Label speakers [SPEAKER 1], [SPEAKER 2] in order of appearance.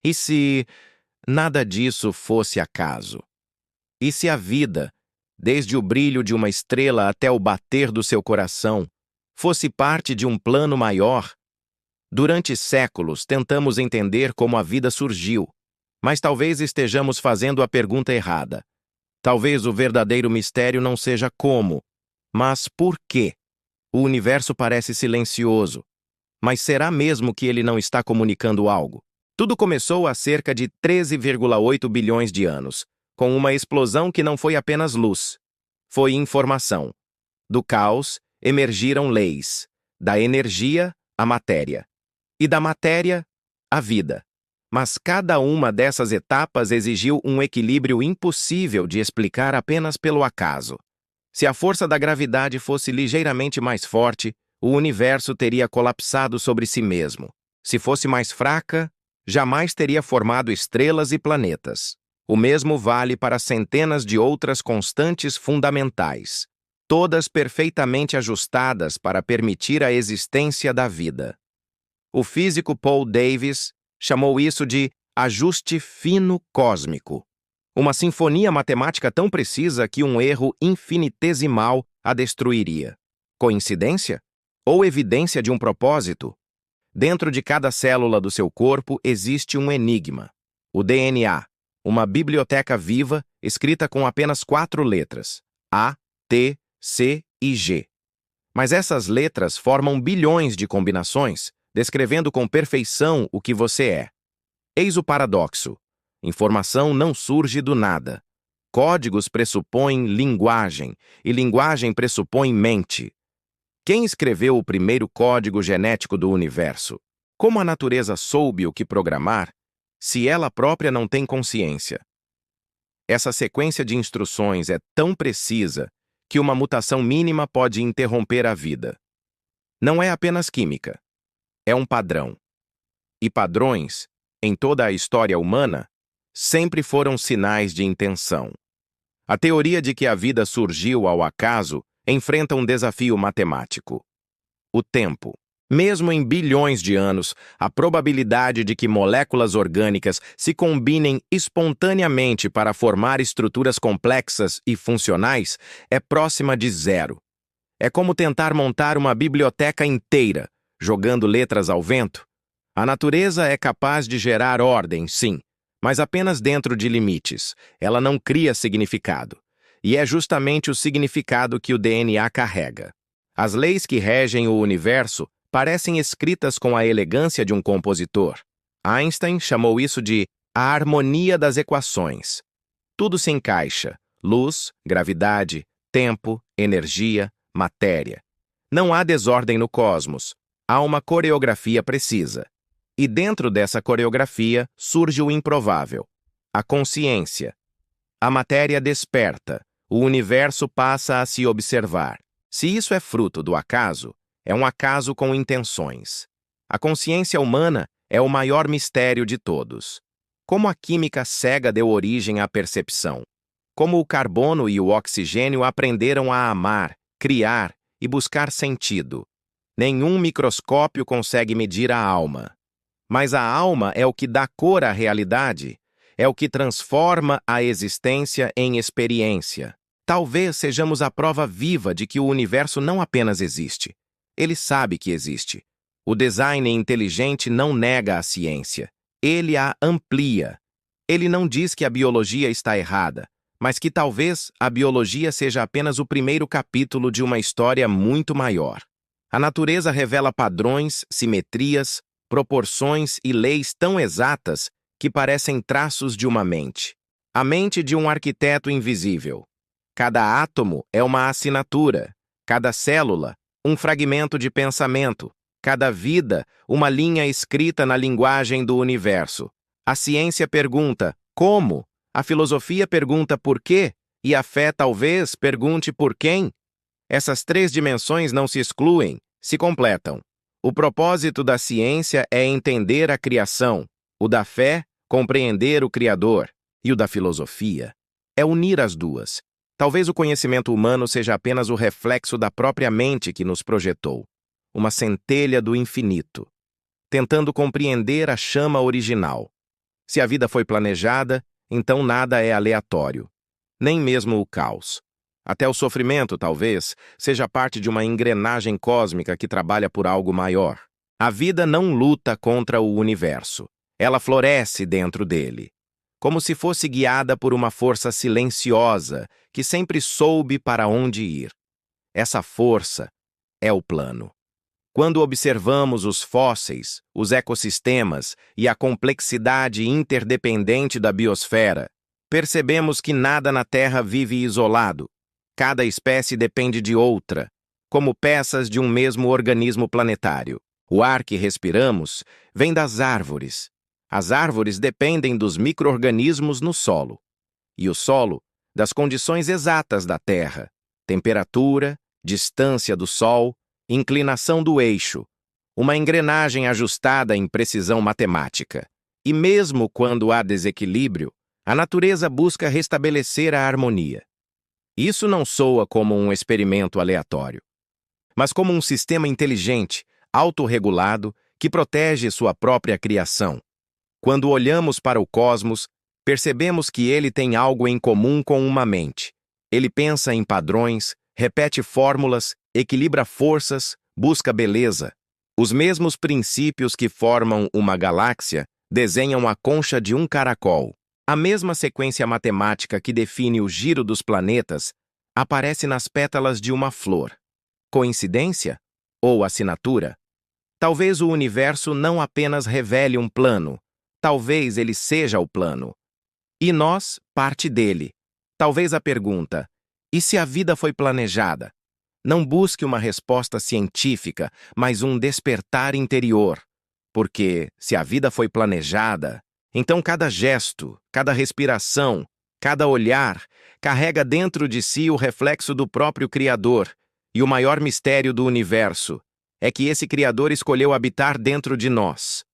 [SPEAKER 1] E se nada disso fosse acaso? E se a vida, desde o brilho de uma estrela até o bater do seu coração, fosse parte de um plano maior? Durante séculos tentamos entender como a vida surgiu, mas talvez estejamos fazendo a pergunta errada. Talvez o verdadeiro mistério não seja como, mas por quê. O universo parece silencioso, mas será mesmo que ele não está comunicando algo? Tudo começou há cerca de 13,8 bilhões de anos, com uma explosão que não foi apenas luz. Foi informação. Do caos emergiram leis, da energia, a matéria, e da matéria, a vida. Mas cada uma dessas etapas exigiu um equilíbrio impossível de explicar apenas pelo acaso. Se a força da gravidade fosse ligeiramente mais forte, o universo teria colapsado sobre si mesmo. Se fosse mais fraca, jamais teria formado estrelas e planetas. O mesmo vale para centenas de outras constantes fundamentais, todas perfeitamente ajustadas para permitir a existência da vida. O físico Paul Davies chamou isso de ajuste fino cósmico. Uma sinfonia matemática tão precisa que um erro infinitesimal a destruiria. Coincidência? Ou evidência de um propósito? Dentro de cada célula do seu corpo existe um enigma. O DNA, uma biblioteca viva escrita com apenas 4 letras: A, T, C e G. Mas essas letras formam bilhões de combinações, descrevendo com perfeição o que você é. Eis o paradoxo. Informação não surge do nada. Códigos pressupõem linguagem, e linguagem pressupõe mente. Quem escreveu o primeiro código genético do universo? Como a natureza soube o que programar, se ela própria não tem consciência? Essa sequência de instruções é tão precisa que uma mutação mínima pode interromper a vida. Não é apenas química. É um padrão. E padrões, em toda a história humana, sempre foram sinais de intenção. A teoria de que a vida surgiu ao acaso enfrenta um desafio matemático. O tempo. Mesmo em bilhões de anos, a probabilidade de que moléculas orgânicas se combinem espontaneamente para formar estruturas complexas e funcionais é próxima de zero. É como tentar montar uma biblioteca inteira, jogando letras ao vento. A natureza é capaz de gerar ordem, sim, mas apenas dentro de limites. Ela não cria significado. E é justamente o significado que o DNA carrega. As leis que regem o universo parecem escritas com a elegância de um compositor. Einstein chamou isso de a harmonia das equações. Tudo se encaixa: luz, gravidade, tempo, energia, matéria. Não há desordem no cosmos. Há uma coreografia precisa. E dentro dessa coreografia surge o improvável: a consciência. A matéria desperta. O universo passa a se observar. Se isso é fruto do acaso, é um acaso com intenções. A consciência humana é o maior mistério de todos. Como a química cega deu origem à percepção. Como o carbono e o oxigênio aprenderam a amar, criar e buscar sentido. Nenhum microscópio consegue medir a alma. Mas a alma é o que dá cor à realidade, é o que transforma a existência em experiência. Talvez sejamos a prova viva de que o universo não apenas existe. Ele sabe que existe. O design inteligente não nega a ciência. Ele a amplia. Ele não diz que a biologia está errada, mas que talvez a biologia seja apenas o primeiro capítulo de uma história muito maior. A natureza revela padrões, simetrias, proporções e leis tão exatas que parecem traços de uma mente. A mente de um arquiteto invisível. Cada átomo é uma assinatura, cada célula, um fragmento de pensamento, cada vida, uma linha escrita na linguagem do universo. A ciência pergunta, como? A filosofia pergunta por quê? E a fé talvez pergunte por quem? Essas 3 dimensões não se excluem, se completam. O propósito da ciência é entender a criação, o da fé, compreender o Criador, e o da filosofia é unir as duas. Talvez o conhecimento humano seja apenas o reflexo da própria mente que nos projetou, uma centelha do infinito, tentando compreender a chama original. Se a vida foi planejada, então nada é aleatório, nem mesmo o caos. Até o sofrimento, talvez, seja parte de uma engrenagem cósmica que trabalha por algo maior. A vida não luta contra o universo. Ela floresce dentro dele, como se fosse guiada por uma força silenciosa que sempre soube para onde ir. Essa força é o plano. Quando observamos os fósseis, os ecossistemas e a complexidade interdependente da biosfera, percebemos que nada na Terra vive isolado. Cada espécie depende de outra, como peças de um mesmo organismo planetário. O ar que respiramos vem das árvores. As árvores dependem dos micro-organismos no solo. E o solo, das condições exatas da Terra: temperatura, distância do Sol, inclinação do eixo, uma engrenagem ajustada em precisão matemática. E mesmo quando há desequilíbrio, a natureza busca restabelecer a harmonia. Isso não soa como um experimento aleatório, mas como um sistema inteligente, autorregulado, que protege sua própria criação. Quando olhamos para o cosmos, percebemos que ele tem algo em comum com uma mente. Ele pensa em padrões, repete fórmulas, equilibra forças, busca beleza. Os mesmos princípios que formam uma galáxia desenham a concha de um caracol. A mesma sequência matemática que define o giro dos planetas aparece nas pétalas de uma flor. Coincidência? Ou assinatura? Talvez o universo não apenas revele um plano, talvez ele seja o plano. E nós, parte dele. Talvez a pergunta: e se a vida foi planejada? Não busque uma resposta científica, mas um despertar interior. Porque, se a vida foi planejada, então cada gesto, cada respiração, cada olhar carrega dentro de si o reflexo do próprio Criador. E o maior mistério do universo é que esse Criador escolheu habitar dentro de nós.